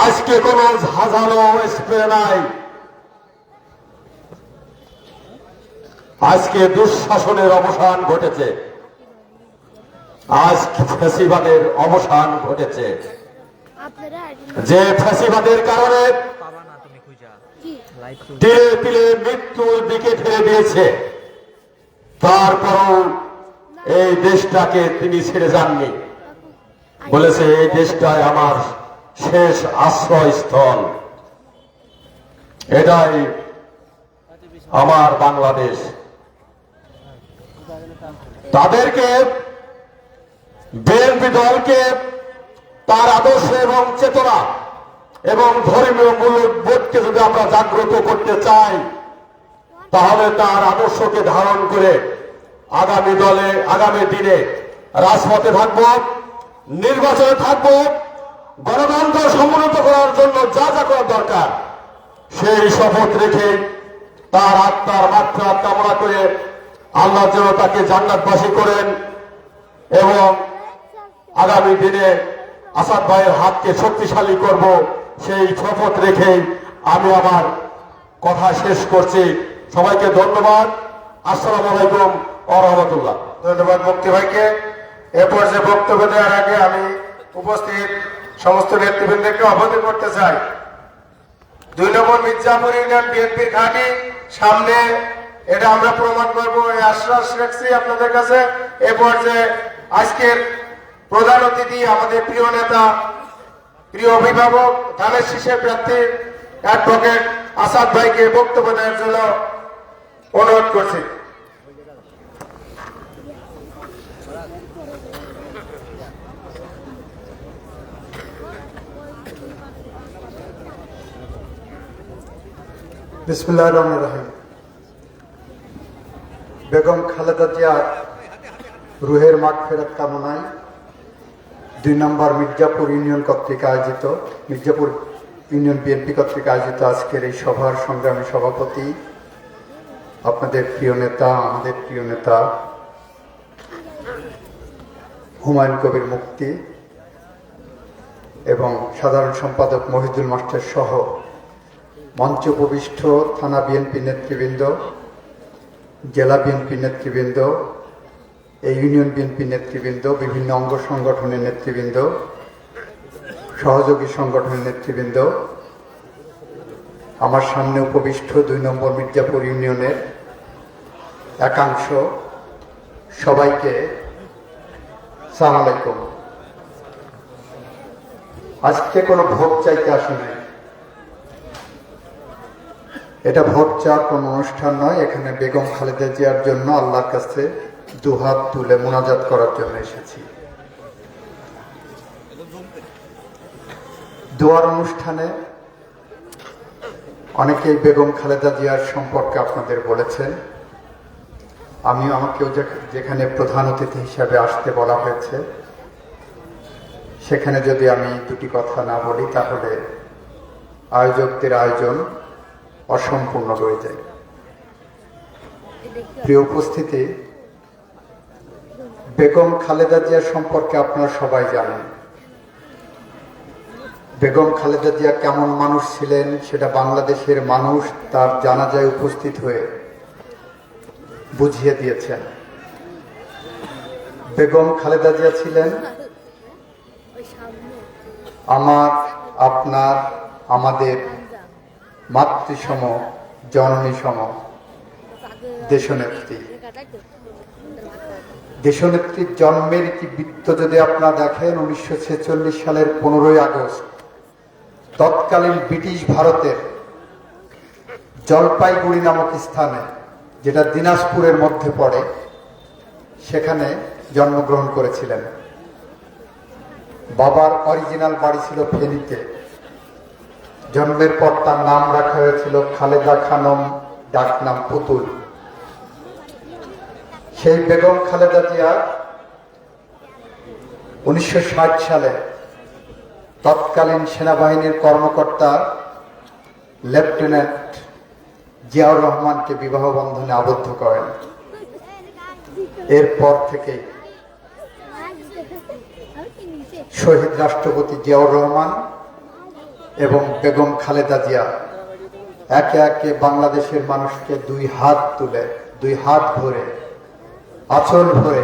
আজকে কোনো ঝাঁঝালো স্প্রে নাই। আজকে দুঃশাসনের অবসান ঘটেছে, আজ ফ্যাসিবাদের অবসান ঘটেছে। যে ফ্যাসিবাদের কারণে তিলে তিলে মৃত্যুর দিকে ঠেলে দিয়েছে, তারপরও এই দেশটাকে তিনি ছেড়ে যাননি। বলেছে এই দেশটাই আমার শেষ আশ্রয়স্থল, এটাই আমার বাংলাদেশ। তাদেরকে, বিএনপি দলকে তার আদর্শ এবং চেতনা এবং ধর্মীয় মূল্যবোধকে যদি আমরা জাগ্রত করতে চাই, তাহলে তার আদর্শকে ধারণ করে আগামী দিনে রাজপথে থাকব, নির্বাচনে থাকব, গণতন্ত্র সমুন্নত করার জন্য যা যা করা দরকার সেই শপথ রেখে তার আত্মার মাগফিরাত কামনা করে আল্লাহ যেন তাকে জান্নাতবাসী করেন এবং আগামী দিনে আসাদ ভাইয়ের হাতকে শক্তিশালী করব, সেই শপথ রেখে আমি আমার কথা শেষ করছি। সবাইকে ধন্যবাদ। আসসালামু আলাইকুম ওয়া রাহমাতুল্লাহ। ধন্যবাদ মুক্তি ভাইকে। এ পর্যায়ে বক্তব্য দেওয়ার আগে আমি উপস্থিত সমস্ত নেতৃবৃন্দকে অবহিত করতে চাই, 2 নম্বর মির্জাপুর ইউনিয়ন বিএনপির ঘাঁটি সামনে, এটা আমরা প্রমাণ করবো, এই আশ্বাস রাখছি আপনাদের কাছে। এ পর্যায়ে আজকের প্রধান অতিথি আমাদের প্রিয় নেতা, প্রিয় অভিভাবক, ধানের শীষের প্রার্থী অ্যাডভোকেট আসাদ ভাইকে বক্তব্য দেওয়ার জন্য অনুরোধ করছি। বিসমিল্লাহির রহমানির রহিম। বেগম খালেদা জিয়ার রুহের মাগফিরাত কামনায় 2 নম্বর মির্জাপুর ইউনিয়ন কর্তৃক আয়োজিত, মির্জাপুর ইউনিয়ন বিএনপি কর্তৃক আয়োজিত আজকের এই সভার সংগ্রামী সভাপতি, আপনাদের প্রিয় নেতা, আমাদের প্রিয় নেতা হুমায়ুন কবির মুফতি এবং সাধারণ সম্পাদক মহিদুল মাস্টার সহ মঞ্চ উপবিষ্ট থানা বিএনপি নেতৃবৃন্দ, জেলা বিএনপি নেতৃবৃন্দ, এই ইউনিয়ন বিএনপি নেতৃবৃন্দ, বিভিন্ন অঙ্গ সংগঠনের নেতৃবৃন্দ, সহযোগী সংগঠনের নেতৃবৃন্দ, আমার সামনে উপবিষ্ট 2 নম্বর মির্জাপুর ইউনিয়নের একাংশ, সবাইকে সালাম আলাইকুম। আজকে কোনো ভোট চাইতে আসি নাই, এটা ভোট চাওয়ার কোনো অনুষ্ঠান নয়। এখানে বেগম খালেদা জিয়ার জন্য আল্লাহর কাছে দুহাত তুলে মোনাজাত করার জন্য এসেছি। দোয়ার অনুষ্ঠানে অনেকেই বেগম খালেদা জিয়ার সম্পর্কে আপনাদের বলেছেন, আমাকেও যেখানে প্রধান অতিথি হিসাবে আসতে বলা হয়েছে, সেখানে যদি আমি 2টি কথা না বলি তাহলে আয়োজকদের আয়োজন অসম্পূর্ণ রয়ে যায়। প্রিয় উপস্থিতি, বেগম খালেদা জিয়া সম্পর্কে আপনারা সবাই জানেন। বেগম খালেদা জিয়া কেমন মানুষ ছিলেন সেটা বাংলাদেশের মানুষ তার জানাজায় উপস্থিত হয়ে বুঝিয়ে দিয়েছেন। বেগম খালেদা জিয়া ছিলেন আমার, আপনার, আমাদের মাতৃসম, জননীসম দেশনেত্রী। দেশনেত্রীর জন্মের ইতিবৃত্ত যদি আপনারা দেখেন, 1946 সালের 15ই আগস্ট তৎকালীন ব্রিটিশ ভারতের জলপাইগুড়ি নামক স্থানে, যেটা দিনাজপুরের মধ্যে পড়ে, সেখানে জন্মগ্রহণ করেছিলেন। বাবার অরিজিনাল বাড়ি ছিল ফেনীতে। জন্মের পর তার নাম রাখা হয়েছিল খালেদা খানম, ডাকনাম পুতুল। সেই বেগম খালেদা জিয়া 1960 সালে তৎকালীন সেনাবাহিনীর কর্মকর্তা লেফটেন্যান্ট জিয়াউর রহমানকে বিবাহ বন্ধনে আবদ্ধ করেন। এরপর থেকে শহীদ রাষ্ট্রপতি জিয়াউর রহমান এবং বেগম খালেদা জিয়া একে একে বাংলাদেশের মানুষকে দুই হাত তুলে, দুই হাত ভরে, আঁচল ভরে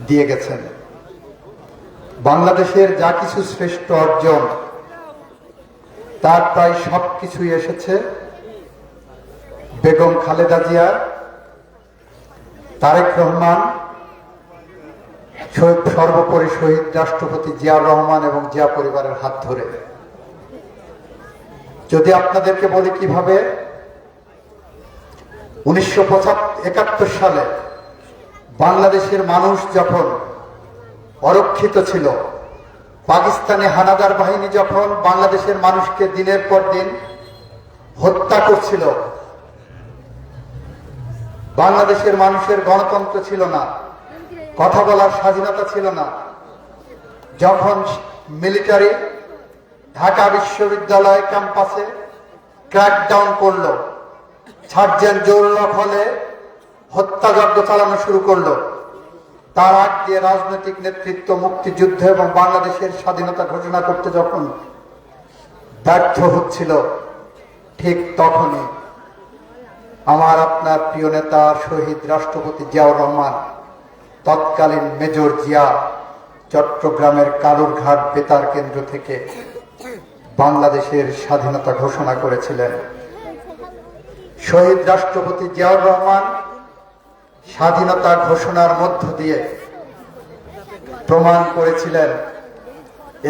দিয়ে গেছেন। বাংলাদেশের যা কিছু শ্রেষ্ঠ অর্জন তার প্রায় সবকিছুই এসেছে বেগম খালেদা জিয়া, তারেক রহমান, সর্বোপরি শহীদ রাষ্ট্রপতি জিয়াউর রহমান এবং জিয়া পরিবারের হাত ধরে। যদি আপনাদেরকে বলি কিভাবে 1971 সালে বাংলাদেশের মানুষ যখন অরক্ষিত ছিল, পাকিস্তানি হানাদার বাহিনী যখন বাংলাদেশের মানুষকে দিনের পর দিন হত্যা করছিল, বাংলাদেশের মানুষের গণতন্ত্র ছিল না, কথা বলার স্বাধীনতা ছিল না, যখন মিলিটারি ঢাকা বিশ্ববিদ্যালয় ক্যাম্পাসে ক্র্যাকডাউন করলো, সার্জেন্ট জহুরুল্লাহ হলে হত্যাযজ্ঞ চালানো শুরু করলো, তার আগ দিয়ে রাজনৈতিক নেতৃত্ব মুক্তিযুদ্ধ এবং বাংলাদেশের স্বাধীনতা ঘোষণা করতে যখন ব্যর্থ হচ্ছিল, ঠিক তখনই আমার আপনার প্রিয় নেতা শহীদ রাষ্ট্রপতি জিয়াউর রহমান, তৎকালীন মেজর জিয়া, চট্টগ্রামের কালুরঘাট বেতার কেন্দ্র থেকে বাংলাদেশের স্বাধীনতা ঘোষণা করেছিলেন। শহীদ রাষ্ট্রপতি জিয়াউর রহমান স্বাধীনতা ঘোষণার মধ্য দিয়ে প্রমাণ করেছিলেন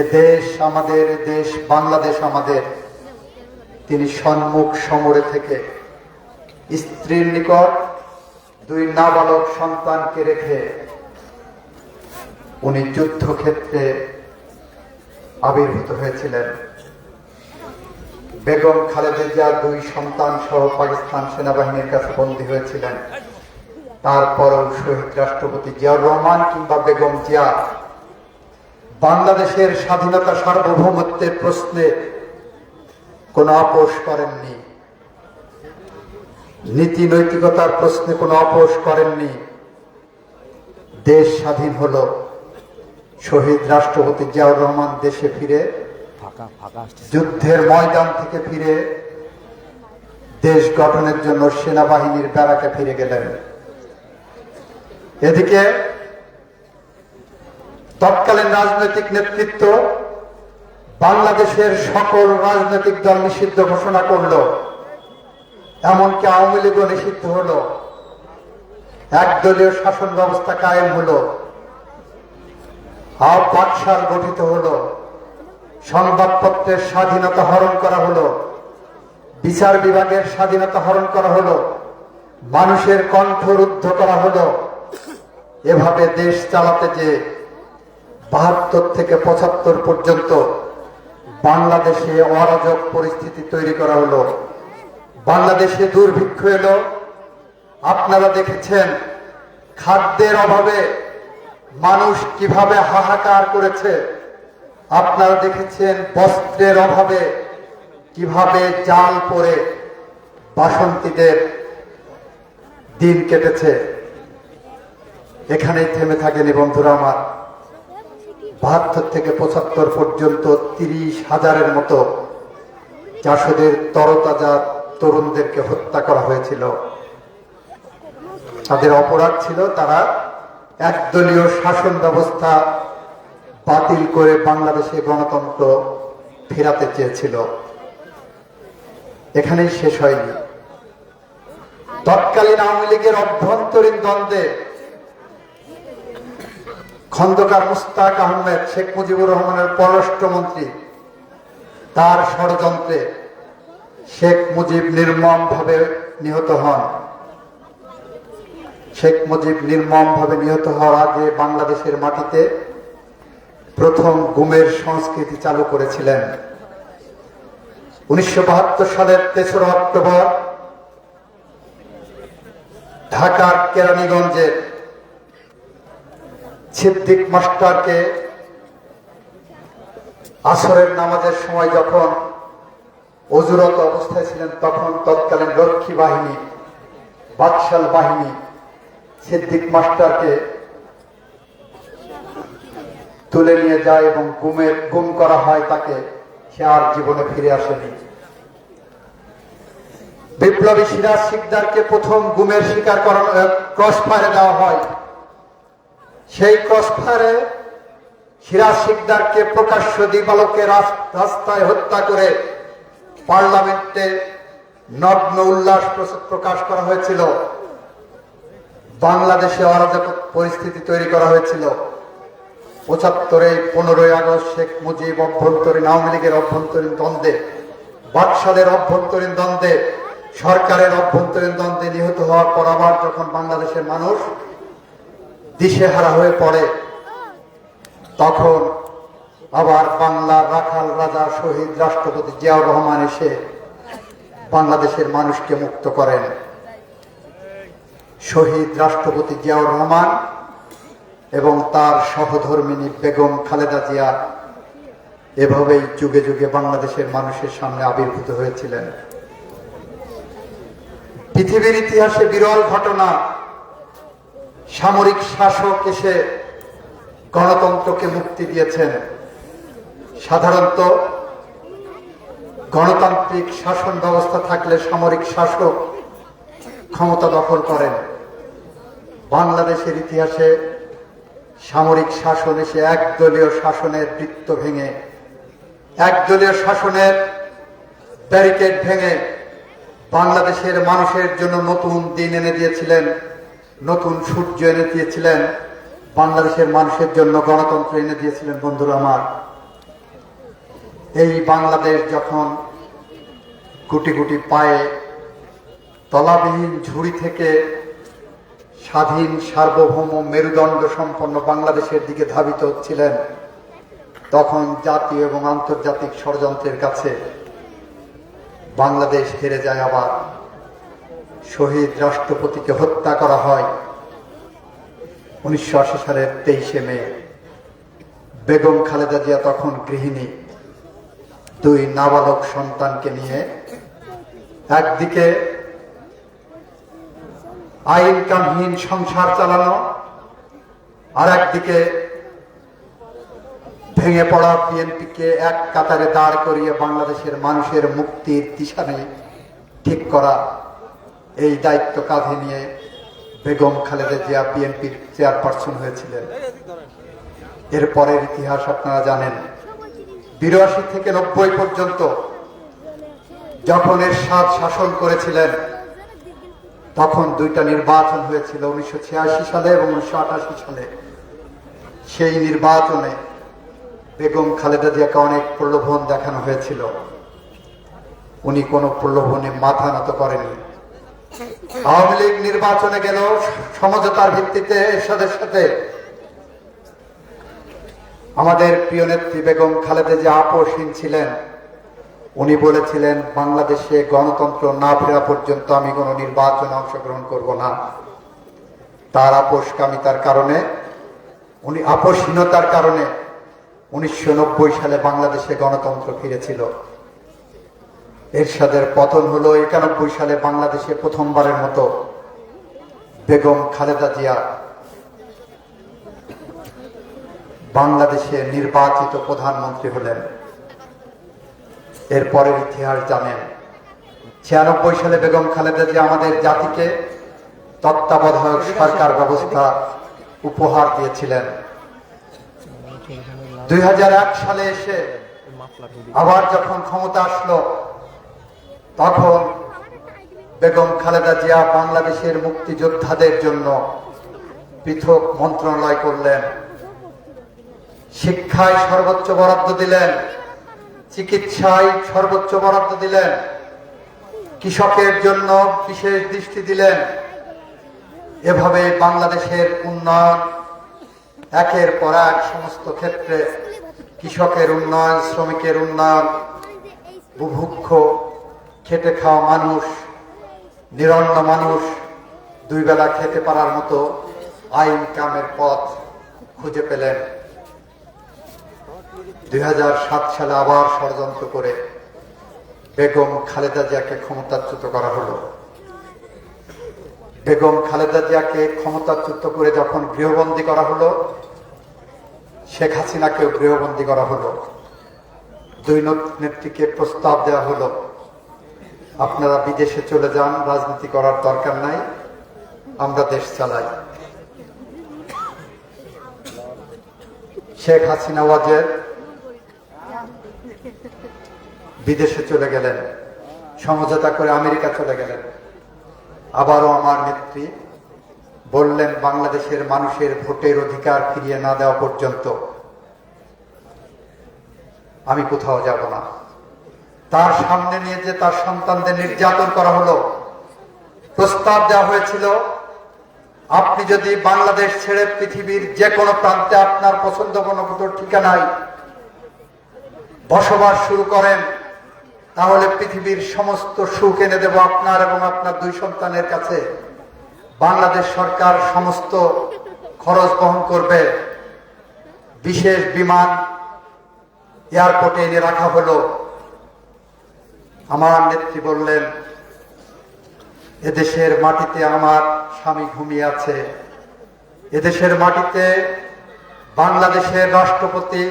এ দেশ আমাদের, এ দেশ বাংলাদেশ আমাদের। তিনি সম্মুখ সমরে থেকে স্ত্রীর নিকট দুই নাবালক সন্তানকে রেখে উনি যুদ্ধক্ষেত্রে আবির্ভূত হয়েছিলেন। বেগম খালেদা জিয়া দুই সন্তান সহ পাকিস্তান সেনাবাহিনীর কাছে বন্দী হয়েছিলেন। তারপরও শহীদ রাষ্ট্রপতি জিয়াউর রহমান কিংবা বেগম জিয়া বাংলাদেশের স্বাধীনতা সার্বভৌমত্বের প্রশ্নে কোনো আপোষ করেননি, নীতি নৈতিকতার প্রশ্নে কোনো আপোষ করেননি। দেশ স্বাধীন হলো, শহীদ রাষ্ট্রপতি জিয়াউর রহমান দেশে ফিরে, যুদ্ধের ময়দান থেকে ফিরে দেশ গঠনের জন্য সেনাবাহিনীর ব্যারাকে ফিরে গেলেন। এদিকে তৎকালীন রাজনৈতিক নেতৃত্ব বাংলাদেশের সকল রাজনৈতিক দল নিষিদ্ধ ঘোষণা করলো, এমনকি আওয়ামী লীগও নিষিদ্ধ হলো, একদলীয় শাসন ব্যবস্থা কায়েম হলো, বাকশাল গঠিত হলো, সংবাদপত্রের স্বাধীনতা হরণ করা হলো, বিচার বিভাগের স্বাধীনতা হরণ করা হলো, মানুষের কণ্ঠ রুদ্ধ করা হলো। এভাবে দেশ চালাতে যে ৭২ থেকে ৭৫ পর্যন্ত বাংলাদেশে অরাজক পরিস্থিতি তৈরি করা হলো, বাংলাদেশে দুর্ভিক্ষ এলো। আপনারা দেখেছেন খাদ্যের অভাবে মানুষ কিভাবে হাহাকার করেছে, আপনারা দেখেছেন বস্ত্রের অভাবে কিভাবে জাল পরে বাসন্তীদের দিন কেটেছে। এখানেই থেমে থাকেনি বন্ধুরা আমার। ৭২ থেকে ৭৫ পর্যন্ত ৩০,০০০-এর মতো জাসদের তরতাজা তরুণদেরকে হত্যা করা হয়েছিল। তাদের অপরাধ ছিল তারা একদলীয় শাসন ব্যবস্থা বাতিল করে বাংলাদেশে গণতন্ত্র ফেরাতে চেয়েছিল। এখানেই শেষ হয়নি। তৎকালীন আওয়ামী লীগের অভ্যন্তরীণ দ্বন্দ্বে খন্দকার মুস্তাক আহমেদ, শেখ মুজিবুর রহমানের পররাষ্ট্রমন্ত্রী, তার ষড়যন্ত্রে শেখ মুজিব নির্মমভাবে নিহত হন। শেখ মুজিব নির্মমভাবে নিহত হওয়ার আগে বাংলাদেশের মাটিতে প্রথম গুমের সংস্কৃতি চালু করেছিলেন। 1972 সালের ৩রা অক্টোবর ঢাকার কেরানীগঞ্জের সিদ্দিক মাস্টারকে আসরের নামাজের সময় যখন অজুরত অবস্থায় ছিলেন, তখন তৎকালীন রক্ষী বাহিনী, বাকশাল বাহিনী সিদ্দিক মাস্টারকে তুলে নিয়ে যায় এবং গুম করা হয় তাকে, সে আর জীবনে ফিরে আসেনি। বিপ্লবী সিরাজ শিকদারকে প্রথম গুমের শিকার করানো, ক্রস ফায়ারে দেওয়া হয়। সেই ক্রস ফায়ারে সিরাজ শিকদারকে প্রকাশ্য দিবালোকে রাস্তায় হত্যা করে পার্লামেন্টে নগ্ন উল্লাস প্রকাশ করা হয়েছিল। বাংলাদেশে অরাজক পরিস্থিতি তৈরি করা হয়েছিল। ৭৫ 15ই আগস্ট শেখ মুজিব অভ্যন্তরীণ আওয়ামী লীগের অভ্যন্তরীণ দ্বন্দ্বে, বাকশালের অভ্যন্তরীণ দ্বন্দ্বে, সরকারের অভ্যন্তরীণ দ্বন্দ্বে নিহত হওয়ার পর আবার যখন বাংলাদেশের মানুষ দিশেহারা হয়ে পড়ে, তখন আবার বাংলার রাখাল রাজা শহীদ রাষ্ট্রপতি জিয়াউর রহমান এসে বাংলাদেশের মানুষকে মুক্ত করেন। শহীদ রাষ্ট্রপতি জিয়াউর রহমান এবং তার সহধর্মিনী বেগম খালেদা জিয়া এভাবেই যুগে যুগে বাংলাদেশের মানুষের সামনে আবির্ভূত হয়েছিলেন। পৃথিবীর ইতিহাসে বিরল ঘটনা, সামরিক শাসক এসে গণতন্ত্রকে মুক্তি দিয়েছেন। সাধারণত গণতান্ত্রিক শাসন ব্যবস্থা থাকলে সামরিক শাসক ক্ষমতা দখল করেন। বাংলাদেশের ইতিহাসে সামরিক শাসন এসে একদলীয় শাসনের বৃত্ত ভেঙে, একদলীয় শাসনের ব্যারিকেড ভেঙে বাংলাদেশের মানুষের জন্য নতুন দিন এনে দিয়েছিলেন, নতুন সূর্য এনে দিয়েছিলেন, বাংলাদেশের মানুষের জন্য গণতন্ত্র এনে দিয়েছিলেন। বন্ধুরা আমার, এই বাংলাদেশ যখন গুটি গুটি পায়ে তলাবিহীন ঝুড়ি থেকে স্বাধীন সার্বভৌম মেরুদণ্ড সম্পন্ন বাংলাদেশের দিকে ধাবিত হচ্ছিলেন, তখন জাতীয় এবং আন্তর্জাতিক ষড়যন্ত্রের কাছে বাংলাদেশ হেরে যায়। আবার শহীদ রাষ্ট্রপতিকে হত্যা করা হয় 1980 সালের 23শে মে। বেগম খালেদা জিয়া তখন গৃহিণী, 2 নাবালক সন্তানকে নিয়ে একদিকে আইন কানুনহীন সংসার চালানো, আর একদিকে ভেঙে পড়া বিএনপিকে এক কাতারে দাঁড় করিয়ে বাংলাদেশের মানুষের মুক্তির দিশানে ঠিক করা, এই দায়িত্ব কাঁধে নিয়ে বেগম খালেদা জিয়া বিএনপির চেয়ারপারসন হয়েছিলেন। এরপরের ইতিহাস আপনারা জানেন। 82 থেকে 90 পর্যন্ত যখন এরশাদ শাসন করেছিলেন, তখন 2টা নির্বাচন হয়েছিল, 1986 সালে এবং 1988 সালে। সেই নির্বাচনে বেগম খালেদা জিয়াকে অনেক প্রলোভন দেখানো হয়েছিল, উনি কোনো প্রলোভনে মাথা নত করেনি। আওয়ামী লীগ নির্বাচনে গেল সমঝোতার ভিত্তিতে এরশাদের সাথে। আমাদের প্রিয় নেত্রী বেগম খালেদা জিয়া আপোষহীন ছিলেন। উনি বলেছিলেন, বাংলাদেশে গণতন্ত্র না ফেরা পর্যন্ত আমি কোনো নির্বাচনে অংশগ্রহণ করব না। তার আপোষকামিতার কারণে, উনি আপোষহীনতার কারণে 1990 সালে বাংলাদেশে গণতন্ত্র ফিরেছিল। এরশাদের পতন হলো 91 সালে। বাংলাদেশে প্রথমবারের মতো বেগম খালেদা জিয়া বাংলাদেশে নির্বাচিত প্রধানমন্ত্রী হলেন। এরপরের ইতিহাস জানেন। 96 সালে বেগম খালেদা জিয়া আমাদের জাতিকে তত্ত্বাবধায়ক সরকার ব্যবস্থা উপহার দিয়েছিলেন। 2001 সালে এসে আবার যখন ক্ষমতা আসলো, তখন বেগম খালেদা জিয়া বাংলাদেশের মুক্তিযোদ্ধাদের জন্য পৃথক মন্ত্রণালয় করলেন, শিক্ষায় সর্বোচ্চ বরাদ্দ দিলেন, চিকিৎসায় সর্বোচ্চ বরাদ্দ দিলেন, কৃষকের জন্য বিশেষ দৃষ্টি দিলেন। এভাবে বাংলাদেশের উন্নয়ন একের পর এক সমস্ত ক্ষেত্রে, কৃষকের উন্নয়ন, শ্রমিকের উন্নয়ন, বুভুক্ষ খেটে খাওয়া মানুষ, নিরন্ন মানুষ 2 বেলা খেতে পারার মতো আইন কামের পথ খুঁজে পেলেন। 2007 সালে আবার ষড়যন্ত্র করে বেগম খালেদা জিয়াকে ক্ষমতাচ্যুত করা হলো। বেগম খালেদা জিয়াকে ক্ষমতাচ্যুত করে যখন গৃহবন্দী করা হলো, শেখ হাসিনাকেও গৃহবন্দী করা হলো। দুই নেত্রীকে প্রস্তাব দেওয়া হলো, আপনারা বিদেশে চলে যান, রাজনীতি করার দরকার নাই, আমরা দেশ চালাই। শেখ হাসিনা ওয়াজেদ বিদেশে চলে গেলেন, সমঝোতা করে আমেরিকা চলে গেলেন। আবারও আমার নেত্রী বললেন, বাংলাদেশের মানুষের ভোটের অধিকার ফিরিয়ে না দেওয়া পর্যন্ত আমি কোথাও যাব না। তার সামনে নিয়ে যে তার সন্তানদের নির্যাতন করা হলো। প্রস্তাব দেওয়া হয়েছিল, আপনি যদি বাংলাদেশ ছেড়ে পৃথিবীর যে কোনো প্রান্তে আপনার পছন্দ কোনো ঠিকানায় বসবাস শুরু করেন, তাহলে পৃথিবীর সমস্ত সুখ এনে দেব আপনার এবং আপনার দুই সন্তানের কাছে। বাংলাদেশ সরকার সমস্ত খরচ বহন করবে। বিশেষ বিমান এয়ারপোর্টে এনে রাখা হলো। আমার নেত্রী বললেন, এদেশের মাটিতে আমার স্বামী ঘুমিয়ে আছে, এদেশের মাটিতে বাংলাদেশের রাষ্ট্রপতি,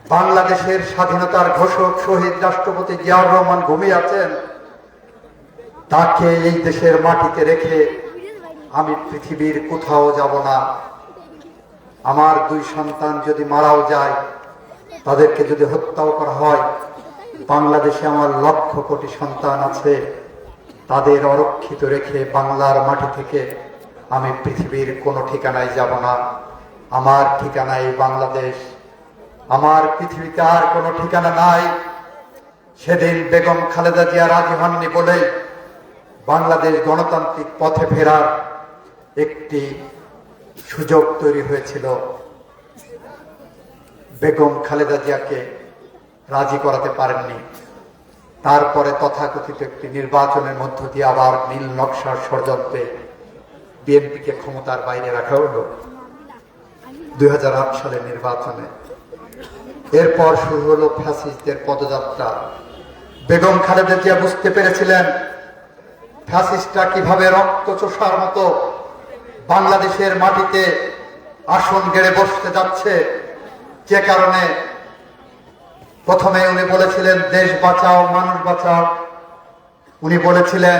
বাংলাদেশের স্বাধীনতার ঘোষক শহীদ রাষ্ট্রপতি জিয়াউর রহমান ঘুমিয়ে আছেন, তাকে এই দেশের মাটিতে রেখে আমি পৃথিবীর কোথাও যাব না। আমার দুই সন্তান যদি মারাও যায়, তাদেরকে যদি হত্যাও করা হয়, বাংলাদেশে আমার লক্ষ কোটি সন্তান আছে, তাদের অরক্ষিত রেখে বাংলার মাটি থেকে আমি পৃথিবীর কোনো ঠিকানায় যাব না। আমার ঠিকানায় বাংলাদেশ, আমার পৃথিবীতে আর কোনো ঠিকানা নাই। সেদিন বেগম খালেদা জিয়া রাজি হননি বলে বাংলাদেশ গণতান্ত্রিক পথে ফেরার একটি সুযোগ তৈরি হয়েছিল। বেগম খালেদা জিয়াকে রাজি করাতে পারেননি। তারপরে তথাকথিত একটি নির্বাচনের মধ্য দিয়ে আবার নীল নকশার ষড়যন্ত্রে বিএনপিকে ক্ষমতার বাইরে রাখা হলো 2008 সালের নির্বাচনে। এরপর শুরু হলো ফ্যাসিস্টদের পদযাত্রা। বেগম খালেদা জিয়া বুঝতে পেরেছিলেন ফ্যাসিস্টরা কিভাবে রক্ত চোষার মতো বাংলাদেশের মাটিতে আসন গেড়ে বসতে যাচ্ছে। যে কারণে প্রথমে উনি বলেছিলেন, দেশ বাঁচাও মানুষ বাঁচাও। উনি বলেছিলেন,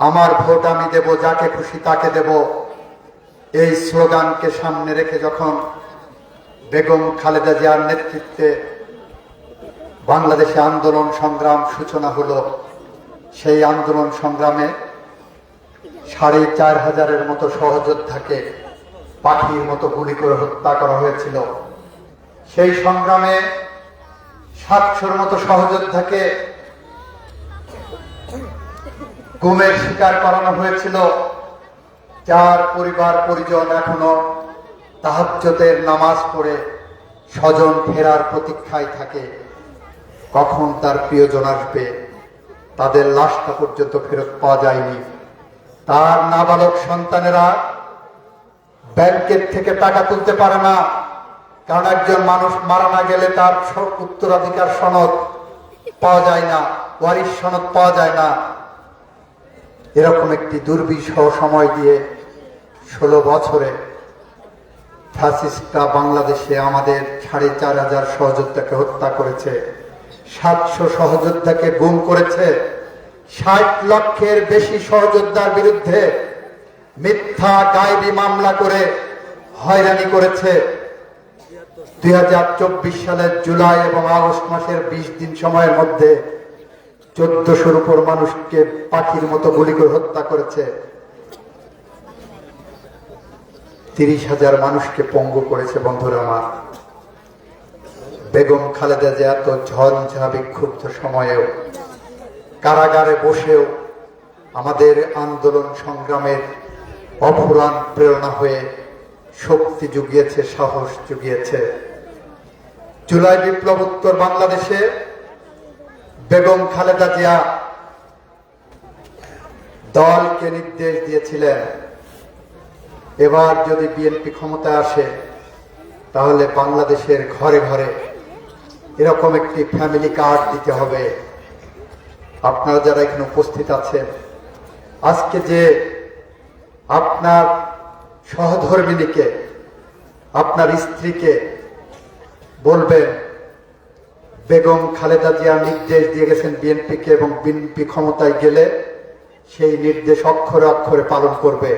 আমার ভোট আমি দেব, যাকে খুশি তাকে দেব। এই স্লোগানকে সামনে রেখে যখন বেগম খালেদা জিয়ার নেতৃত্বে বাংলাদেশে আন্দোলন সংগ্রাম সূচনা হলো, সেই আন্দোলন সংগ্রামে 4500-এর মতো সহযোদ্ধাকে পাখির মতো গুলি করে হত্যা করা হয়েছিল। সেই সংগ্রামে 700-র মতো সহযোদ্ধাকে গুমের শিকার করানো হয়েছিল, যার পরিবার পরিজন এখনো তাহাজ্জুদের নামাজ পড়ে স্বজন ফেরার প্রতীক্ষায় থাকে, কখন তার প্রিয়জন আসবে। তাদের লাশটা পর্যন্ত ফেরত পাওয়া যায়নি। তার নাবালক সন্তানেরা ব্যাংকের থেকে টাকা তুলতে পারে না, কারণ একজন মানুষ মারা না গেলে তার উত্তরাধিকার সনদ পাওয়া যায় না, ওয়ারিশ সনদ পাওয়া যায় না। এরকম একটি দুর্বিষহ সময় দিয়ে 16 বছরে ফ্যাসিস্টরা বাংলাদেশে আমাদের 4500 সহযোদ্ধাকে হত্যা করেছে, 700 সহযোদ্ধাকে গুম করেছে, 60 লক্ষের বেশি সহযোদ্ধার বিরুদ্ধে মিথ্যা গায়েবী মামলা করে হয়রানি করেছে। 2024 সালের জুলাই এবং আগস্ট মাসের 20 দিন সময়ের মধ্যে 1400-র উপর মানুষকে পাখির মতো গুলি করে হত্যা করেছে। 30,000 মানুষকে পঙ্গু করেছে। বন্ধুরা আমার, বেগম খালেদা জিয়া তো ঝঞ্ঝা বিক্ষুব্ধ সময়েও কারাগারে বসেও আমাদের আন্দোলন সংগ্রামের অফুরান প্রেরণা হয়ে শক্তি জুগিয়েছে, সাহস জুগিয়েছে। জুলাই বিপ্লব উত্তর বাংলাদেশে বেগম খালেদা জিয়া দলকে নির্দেশ দিয়েছিলেন, এবার যদি বিএনপি ক্ষমতায় আসে তাহলে বাংলাদেশের ঘরে ঘরে এরকম একটি ফ্যামিলি কার্ড দিতে হবে। আপনারা যারা এখানে উপস্থিত আছেন, আজকে যে আপনার সহধর্মিনীকে আপনার স্ত্রীকে বলবেন বেগম খালেদা জিয়া নির্দেশ দিয়ে গেছেন বিএনপিকে, এবং বিএনপি ক্ষমতায় গেলে সেই নির্দেশ অক্ষরে অক্ষরে পালন করবে।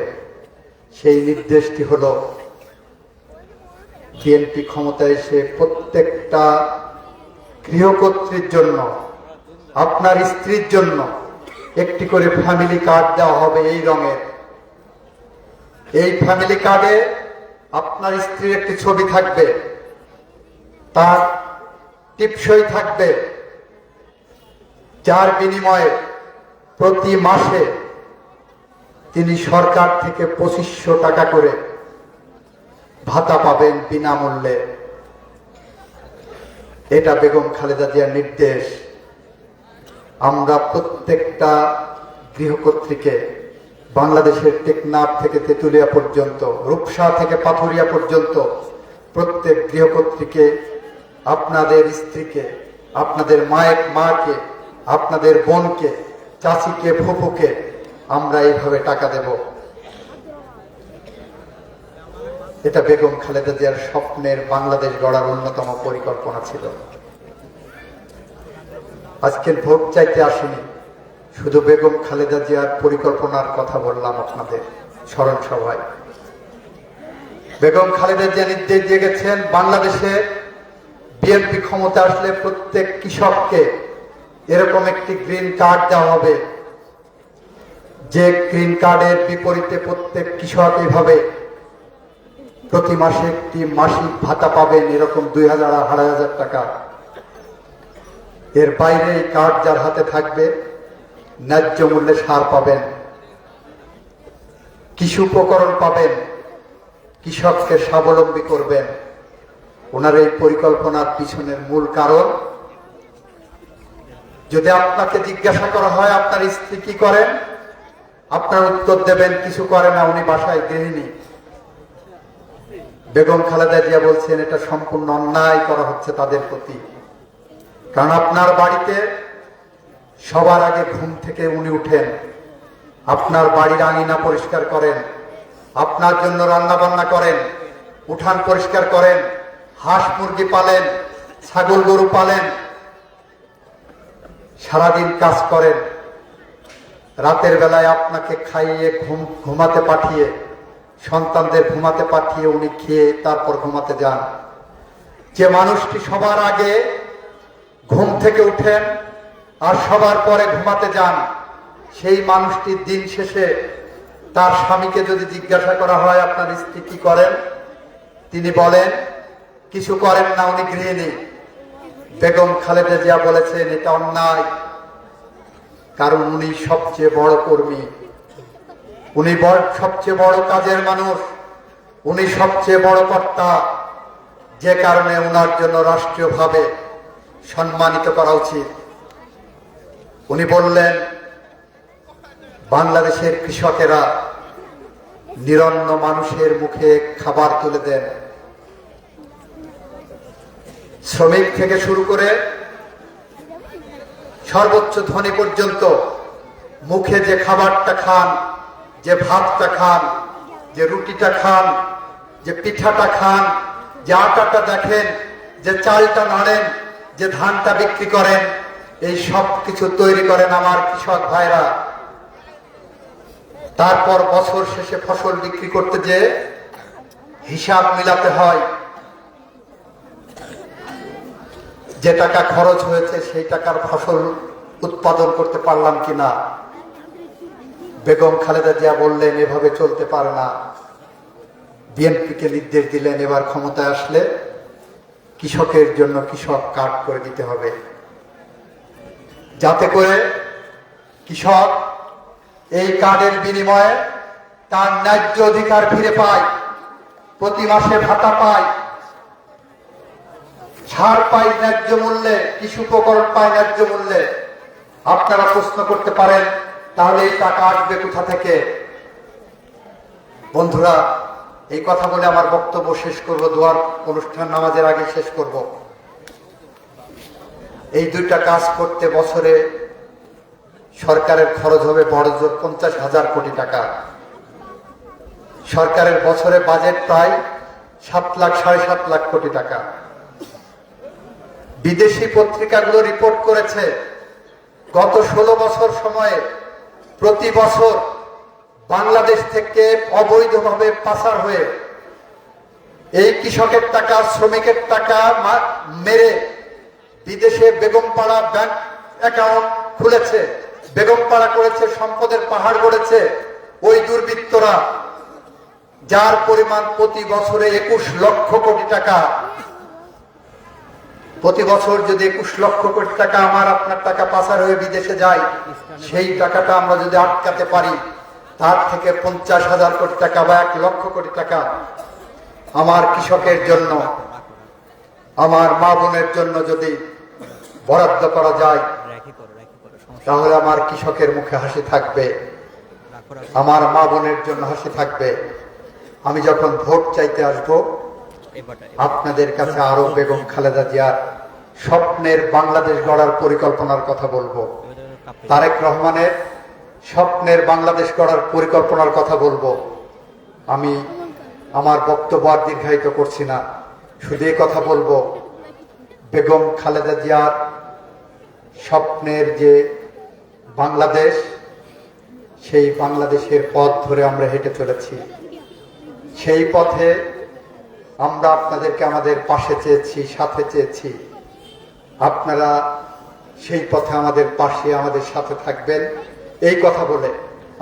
সেই নির্দেশটি হলো বিএনপি ক্ষমতায় এসে প্রত্যেকটা গৃহকর্ত্রীর জন্য, আপনার স্ত্রীর জন্য একটি করে ফ্যামিলি কার্ড দেওয়া হবে এই রঙের। এই ফ্যামিলি কার্ডে আপনার স্ত্রীর একটি ছবি থাকবে, তার টিপসই থাকবে, যার বিনিময়ে প্রতি মাসে তিনি সরকার থেকে 2500 টাকা করে ভাতা পাবেন বিনামূল্যে। এটা বেগম খালেদা জিয়ার নির্দেশ। আমরা প্রত্যেকটা গৃহকর্ত্রীকে, বাংলাদেশের টেকনাফ থেকে তেঁতুলিয়া পর্যন্ত, রূপসা থেকে পাথুরিয়া পর্যন্ত প্রত্যেক গৃহকর্ত্রীকে, আপনাদের স্ত্রীকে, আপনাদের মাকে, আপনাদের বোনকে, চাচিকে, ফুফুকে আমরা এইভাবে টাকা দেব। এটা বেগম খালেদা জিয়ার স্বপ্নের বাংলাদেশ গড়ার অন্যতম পরিকল্পনা ছিল। আজকের ভোট চাইতে আসেনি, শুধু বেগম খালেদা জিয়ার পরিকল্পনার কথা বললাম আপনাদের স্মরণ সভায়। বেগম খালেদা জিয়া নির্দেশ দিয়ে গেছেন বাংলাদেশে বিএনপি ক্ষমতা আসলে প্রত্যেক কৃষককে এরকম একটি গ্রিন কার্ড দেওয়া হবে, যে গ্রিন কার্ডের বিপরীতে প্রত্যেক কৃষক এইভাবে প্রতি মাসে একটি মাসিক ভাতা পাবেন, এরকম 2000-2500 টাকা। এর বাইরে এই কার্ড যার হাতে থাকবে ন্যায্য মূল্যে সার পাবেন, কৃষি উপকরণ পাবেন, কৃষককে স্বাবলম্বী করবেন। ওনার এই পরিকল্পনার পিছনের মূল কারণ, যদি আপনাকে জিজ্ঞাসা করা হয় আপনার স্ত্রী কি করেন, আপনার উত্তর দেবেন কিছু করে না, উনি বাসায় গৃহিণী। বেগম খালেদা জিয়া বলছেন এটা সম্পূর্ণ অন্যায় করা হচ্ছে তাদের প্রতি। কারণ আপনার বাড়িতে সবার আগে ঘুম থেকে উনি উঠেন, আপনার বাড়ির আঙিনা পরিষ্কার করেন, আপনার জন্য রান্না বান্না করেন, উঠান পরিষ্কার করেন, হাঁস মুরগি পালেন, ছাগল গরু পালেন, সারাদিন কাজ করেন। রাতের বেলায় আপনাকে খাইয়ে ঘুমাতে পাঠিয়ে, সন্তানদের ঘুমাতে পাঠিয়ে উনি খেয়ে তারপর ঘুমাতে যান। যে মানুষটি সবার আগে ঘুম থেকে উঠেন আর সবার পরে ঘুমাতে যান, সেই মানুষটির দিন শেষে তার স্বামীকে যদি জিজ্ঞাসা করা হয় আপনার স্ত্রী কি করেন, তিনি বলেন কিছু করেন না, উনি গৃহিণী। বেগম খালেদা জিয়া বলেছেন এটা অন্যায়, কারণ উনি সবচেয়ে বড় কর্মী, উনি সবচেয়ে বড় কাজের মানুষ, উনি সবচেয়ে বড় কর্তা, যে কারণে ওনার জন্য রাষ্ট্রীয়ভাবে সম্মানিত করা উচিত। উনি বললেন বাংলাদেশের কৃষকেরা নিরন্ন মানুষের মুখে খাবার তুলে দেন, শ্রমিক থেকে শুরু করে সর্বোচ্চ ধনী পর্যন্ত মুখে যে খাবারটা খান, যে ভাতটা খান, যে রুটিটা খান, যে পিঠাটা খান, যে আটাটা দেখেন, যে চালটা নাড়েন, যে ধানটা বিক্রি করেন, এই সব কিছু তৈরি করেন আমার কৃষক ভাইরা। তারপর বছর শেষে ফসল বিক্রি করতে যে হিসাব মিলাতে হয়, যে টাকা খরচ হয়েছে সেই টাকার ফসল উৎপাদন করতে পারলাম কিনা। বেগম খালেদা জিয়া বললেন এভাবে চলতে পারে না। বিএনপিকে নির্দেশ দিলেন এবার ক্ষমতায় আসলে কৃষকের জন্য কৃষক কার্ড করে দিতে হবে, যাতে করে কৃষক এই কার্ডের বিনিময়ে তার ন্যায্য অধিকার ফিরে পায়, প্রতি মাসে ভাতা পায়, সার পায় ন্যায্য মূল্যে, কৃষি উপকরণ পায় ন্যায্য মূল্যে। আপনারা প্রশ্ন করতে পারেন তাহলে এই টাকা আসবে কোথা থেকে? বন্ধুরা, এই কথা বলে আমার বক্তব্য শেষ করব, দোয়ার অনুষ্ঠান নামাজের আগে শেষ করব। এই দুইটা কাজ করতে বছরে সরকারের খরচ হবে বড়জোর 50,000 কোটি টাকা। সরকারের বছরে বাজেট প্রায় 7,00,000 কোটি টাকা। বিদেশি পত্রিকাগুলো রিপোর্ট করেছে গত 16 বছর সময়ে প্রতি বছর বাংলাদেশ থেকে অবৈধভাবে পাচার হয়ে এই কৃষকের টাকা, শ্রমিকের টাকা মেরে বিদেশে বেগমপাড়া ব্যাংক অ্যাকাউন্ট খুলেছে, বেগমপাড়া করেছে, সম্পদের পাহাড় গড়েছে ওই দুর্বৃত্তরা, যার পরিমাণ প্রতি বছরে 21 লক্ষ কোটি টাকা। প্রতি বছর যদি 21 লক্ষ কোটি টাকা আমার আপনার টাকা পাচার হয়ে বিদেশে যায়, সেই টাকাটা আমরা যদি আটকাতে পারি, তার থেকে 50,000 কোটি টাকা বা 1 লক্ষ কোটি টাকা আমার কৃষকের জন্য, আমার মা বোনের জন্য যদি বরাদ্দ করা যায়, তাহলে আমার কৃষকের মুখে হাসি থাকবে, আমার মা বোনের জন্য হাসি থাকবে। আমি যখন ভোট চাইতে আসব, আপনাদের কাছে আরো বেগম খালেদা জিয়ার স্বপ্নের বাংলাদেশ গড়ার পরিকল্পনার কথা বলবো, তারেক রহমানের স্বপ্নের বাংলাদেশ গড়ার পরিকল্পনার কথা বলবো। আমি আমার বক্তব্য আর দীর্ঘায়িত করছি না, শুধু এই কথা বলবো, বেগম খালেদা জিয়ার স্বপ্নের যে বাংলাদেশ, সেই বাংলাদেশের পথ ধরে আমরা হেঁটে চলেছি। সেই পথে আমরা আপনাদেরকে আমাদের পাশে চেয়েছি, সাথে চেয়েছি। আপনারা সেই পথে আমাদের পাশে, আমাদের সাথে থাকবেন, এই কথা বলে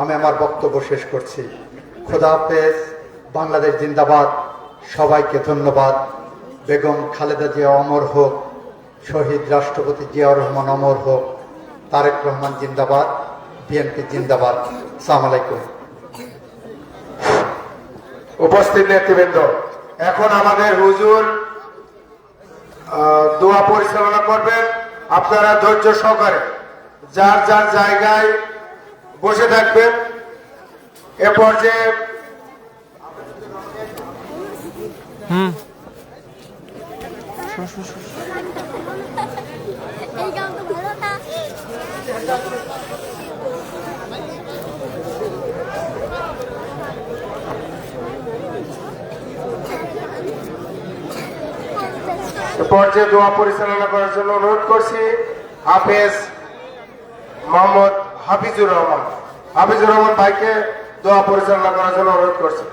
আমি আমার বক্তব্য শেষ করছি। খোদা হাফেজ। বাংলাদেশ জিন্দাবাদ। সবাইকে ধন্যবাদ। বেগম খালেদা জিয়া অমর হোক, শহীদ রাষ্ট্রপতি জিয়াউর রহমান অমর হোক, তারেক রহমান জিন্দাবাদ, বিএনপি জিন্দাবাদ। আসসালামু আলাইকুম। উপস্থিত নেতৃবৃন্দ, এখন আমাদের হুজুর দোয়া পরিচালনা করবেন। আপনারা ধৈর্য সহকারে যার যার জায়গায় বসে থাকবেন। এ পর্যায়ে এই গান তো ভালো না। পর্যায়ে দোয়া পরিচালনা করার জন্য অনুরোধ করছি হাফেজ মোহাম্মদ হাফিজুর রহমান। হাফিজুর রহমান ভাইকে দোয়া পরিচালনা করার জন্য অনুরোধ করছি।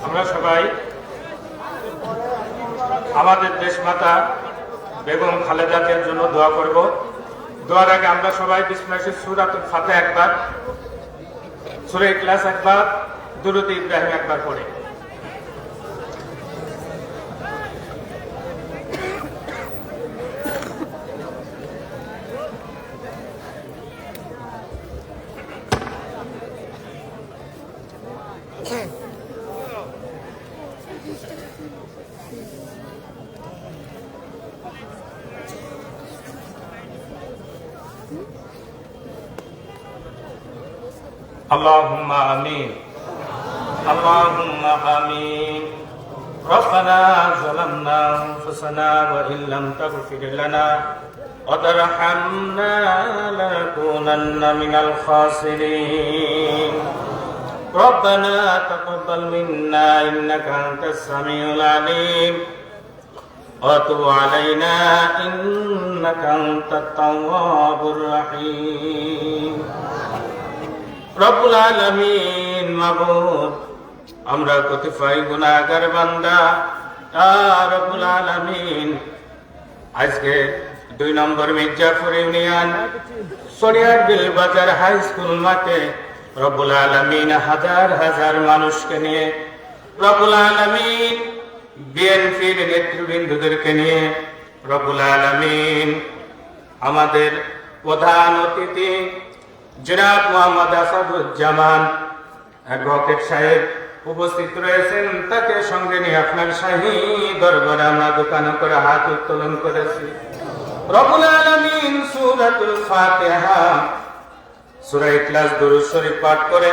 আমরা সবাই আমাদের দেশমাতা বেগম খালেদা জিয়ার জন্য দোয়া করব। দোয়ার আগে আমরা সবাই বিসমিল্লাহির সূরাতুল ফাতিহা একবার, সূরা ইখলাস একবার, দুরূদ ইব্রাহিম একবার পড়ে। اللهم آمين اللهم آمين ربنا ظلمنا أنفسنا وإن لم تغفر لنا وترحمنا لنكونن من الخاسرين ربنا تقبل منا إنك أنت السميع العليم وتب علينا إنك أنت التواب الرحيم রব্বুল আলামিন। মাবুদ, আমরা কতিপয় গুনাহগার বান্দা, রব্বুল আলামিন, আজকে 2 নম্বর মির্জাপুর ইউনিয়ন সরিয়ার বিল বাজার হাই স্কুল মাঠে রব্বুল আলামিন হাজার হাজার মানুষকে নিয়ে, রব্বুল আলামিন বিএনপির নেতৃবৃন্দদেরকে নিয়ে, রব্বুল আলামিন আমাদের প্রধান অতিথি জনাব মোহাম্মদ আসাদুজ্জামান অ্যাডভোকেট সাহেব উপস্থিত রয়েছেন। তাকে সঙ্গে নিয়ে আপনার শাহী দরবারে আমরা দোকানে করে হাত উত্তোলন করেছি। রব্বুল আলামিন সূরাতুল ফাতিহা, সূরা ইখলাস, দুরূদ শরীফ পাঠ করে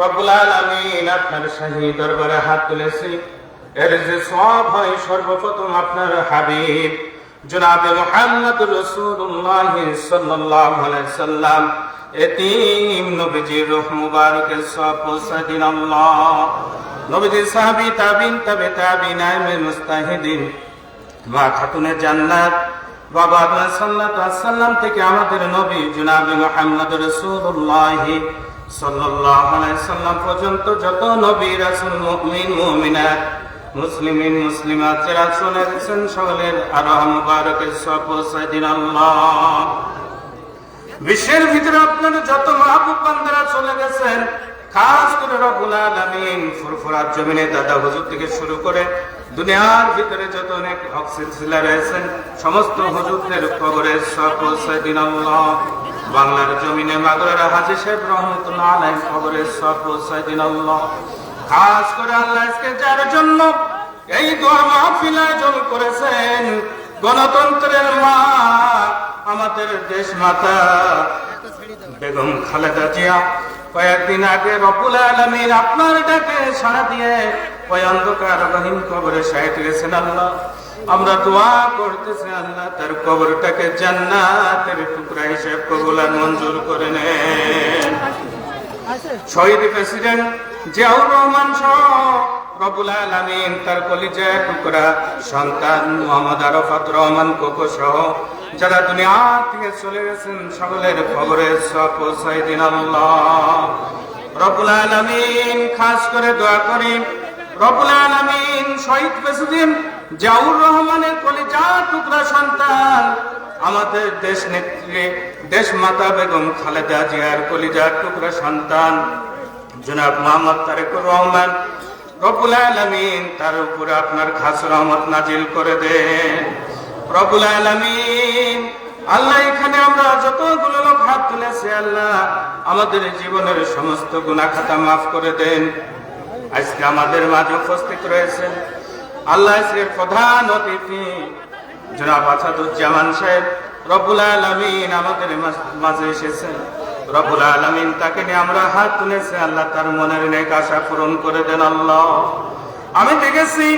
রব্বুল আলামিন আপনার শাহী দরবারে হাত তুলেছি। এর যে সওয়াব হয় সর্বপ্রথম আপনার হাবিব জনাবে মুহাম্মদ রাসূলুল্লাহ সাল্লাল্লাহু আলাইহি সাল্লাম এতিম নবীজির রূহ মুবারকের সব পৌঁছে দিন আল্লাহ। নবীজির সাহাবী তাবিন তাবে তাবিন আইমে মুস্তাহিদিন মা খাতুনে জান্নাত বাবা আদম সাল্লাল্লাহু আলাইহি সাল্লাম থেকে আমাদের নবী জনাবে মুহাম্মদ রাসূলুল্লাহ সাল্লাল্লাহু আলাইহি সাল্লাম পর্যন্ত যত নবী রাসূল মুমিন মুমিনাত মুসলিমিন মুসলিমাত যারা চলে গেছেন সকলের আরওয়াহ মুবারকের সওয়াব পৌঁছে দিন আল্লাহ। বিশ্বের ভিতরে আপনার যত মাহবুব বান্দারা চলে গেছেন, খাস করে রব্বুল আলামিন ফুরফুরার জমিনে দাদা হুজুর থেকে শুরু করে দুনিয়ার ভিতরে যত অনেক হক সিলসিলা রয়েছেন সমস্ত হুজুরদের কবরের সওয়াব পৌঁছে দিন আল্লাহ। বাংলার জমিনে মাগুরার হাজী সাহেব রহমাতুল্লাহ আলাইহি কবরের সওয়াব পৌঁছে দিন আল্লাহ। খাস করে আল্লাহ আজকে যার জন্য এই দোয়া মাহফিল আয়োজন করেছেন, গণতন্ত্রের মা আমাদের দেশ মাতা বেগম খালেদা জিয়া কয়েকদিন আগে রব্বুল আলামিন আপনার ডাকে সাড়া দিয়ে ওই অন্ধকার গহীন কবরে শায়িত গেছেন আল্লাহ। আমরা দোয়া করতেছি আল্লাহ তার কবরটাকে জান্নাতের টুকরা হিসেবে কবুল আর মঞ্জুর করে নেন। শহীদ প্রেসিডেন্ট জিয়াউর রহমান সহ রব্বুল আলামিন তার কলিজার টুকরা সন্তান মোহাম্মদ আরাফাত রহমান কোকো সহ যারা দুনিয়া থেকে চলে গেছেন সকলের কবরের সওয়াব পৌঁছে দিন আল্লাহ। রব্বুল আলামিন খাস করে দোয়া করি রব্বুল আলামিন শহীদ প্রেসিডেন্ট জিয়াউর রহমানের কলিজার টুকরা সন্তান আমাদের দেশ নেত্রী দেশ মাতা বেগম খালেদা জিয়ার কলিজার টুকরা সন্তান জনাব মোহাম্মদ তারেকুর রহমান রব্বুল আলামিন তার উপরে আপনার খাস রহমত নাজিল করে দেন। রব্বুল আলামিন আল্লাহ এখানে আমরা যতগুলো লোক হাত তুলেছি আল্লাহ আমাদের জীবনের সমস্ত গুনাহ খাতা মাফ করে দেন। আজকে আমাদের মাঝে উপস্থিত রয়েছেন আল্লাহ আজকের প্রধান অতিথি জনাব আসাদুজ্জামান সাহেব রব্বুল আলামিন আমাদের মাঝে এসেছেন। রব্বুল আলামিন তাকে নিয়ে আমরা হাত তুলেছি আল্লাহ তার মনের নেক আশা পূরণ করে দেন আল্লাহ। আমি দেখেছি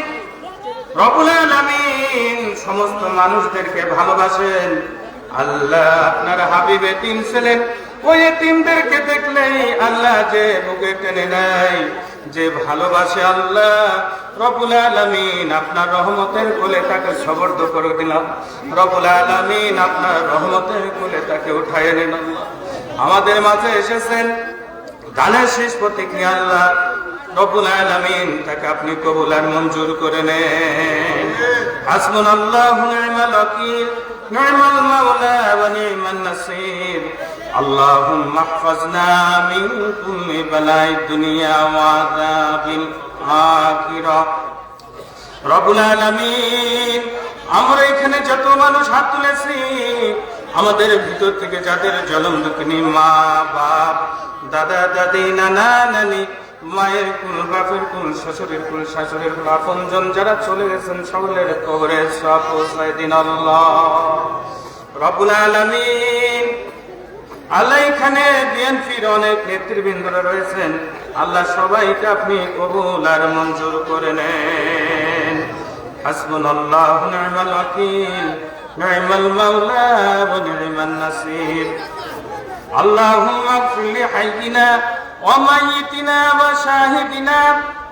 রব্বুল আলামিন সমস্ত মানুষদেরকে ভালোবাসেন আল্লাহ। আপনার হাবিব এতিম ছিলেন, ওই এতিমদেরকে দেখলেই আল্লাহ যে বুকে টেনে নেয়, যে ভালোবাসে আল্লাহ রব্বুল আলামিন আপনার রহমতের কোলে তাকে সবর্দ করে দিলাম। রব্বুল আলামিন আপনার রহমতের কোলে তাকে উঠায় নিন আল্লাহ। আমাদের মাঝে এসেছেন দানের শেষ প্রতিক্রিয়া আল্লাহ রব্বুল আলামিন তাকে আপনি কবুল আর মঞ্জুর করে নেন। হাসবুনাল্লাহু নি'মাল ওয়াকিল নি'মাল মাওলা ওয়া নি'মান নাসির। আল্লাহুম্মা ইহফাজনা মিন কুল্লি বালাইদ দুনিয়া ওয়া আযাবিল আখিরাহ। রব্বুল আলামিন আমরা এখানে যত মানুষ হাত তুলেছি আমাদের ভিতর থেকে যাদের জলম দুঃখিনী মা বাপ দাদা দাদি নানা নানি মায়ের কুল বাপের কুল শ্বশুরের কুল শাশুড়ের কুল আপনজন যারা চলে গেছেন সকলের কবরে সওয়াব পৌঁছে দিন আল্লাহ। রব্বুল আলামিন আল্লাহ এখানে বিএনপির অনেক নেতৃবৃন্দরা রয়েছেন আল্লাহ সবাইকে আপনি কবুল আর মঞ্জুর করে নেন। হাসবুনাল্লাহু নি'মাল ওয়াকিল নি'মাল মাওলা ওয়া নি'মান নাসির। আল্লাহুম্মা ইগফির লিহাইয়িনা ওয়া মাইয়িতিনা ওয়া শাহিদিনা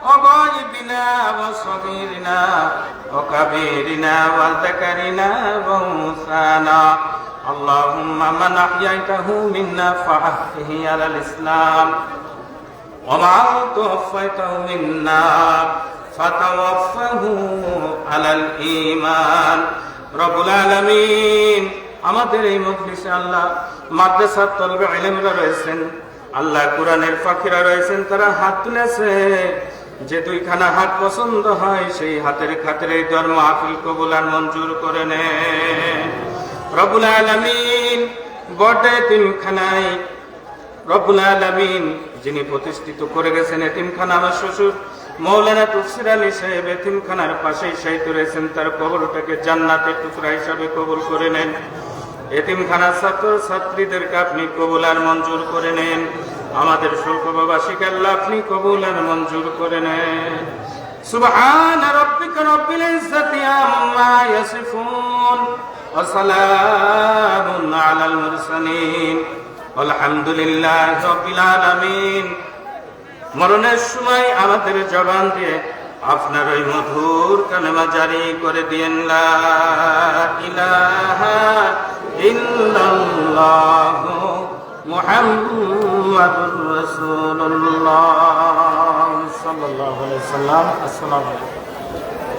ওয়া গায়িবিনা ওয়া সগীরিনা ওয়া কাবীরিনা ওয়া যাকারিনা ওয়া উনসানা। আল্লাহুম্মা মান আহইয়াতাহু মিন্না ফাআহইহি আলাল ইসলাম ওয়া মান তাওফাইতাহু মিন্না ফাতাওয়াফাহু আলাল ঈমান। রব্বুল আলামিন আমাদের এই মজলিসে আল্লাহ মাদ্রাসার তলবে ইলমরা রয়েছেন আল্লাহ কোরআনের ফাকিরা রয়েছেন তারা হাত তুলেছে যে দুইখানা হাত পছন্দ হয় সেই হাতের খাতিরে ধর্ম মাহফিল কবুল আর মঞ্জুর করে নেন। রব্বুল আলামিন বড় এতিমখানায় রব্বুল আলামিন যিনি প্রতিষ্ঠিত করে গেছেন এতিমখানা আমার শ্বশুর মৌলানা তফসির আলী সাহেব এতিমখানার পাশেই শায়িত রয়েছেন তার কবরটাকে জান্নাতের টুকরা হিসাবে কবুল করে নেন। এতিমখানার ছাত্র ছাত্রীদেরকে আপনি কবুল আর মঞ্জুর করে নেন। আমাদের শুল্কবাসীকে আল্লাহ আপনি কবুল আর মঞ্জুর করে নেন। সুবহান রাব্বিকা রাব্বিল ইজ্জাতি আম্মা ইয়াসিফুন وسلام على المرسلين والحمد لله رب العالمين। মরণের সময় আমাদের জবান দিয়ে আপনার ওই মধুর কালেমা জারি করে দিয়েন, লা ইলাহা ইল্লাল্লাহ মুহাম্মাদুর রাসূলুল্লাহ সাল্লাল্লাহু আলাইহি ওয়াসাল্লাম। আসসালামু আলাইকুম।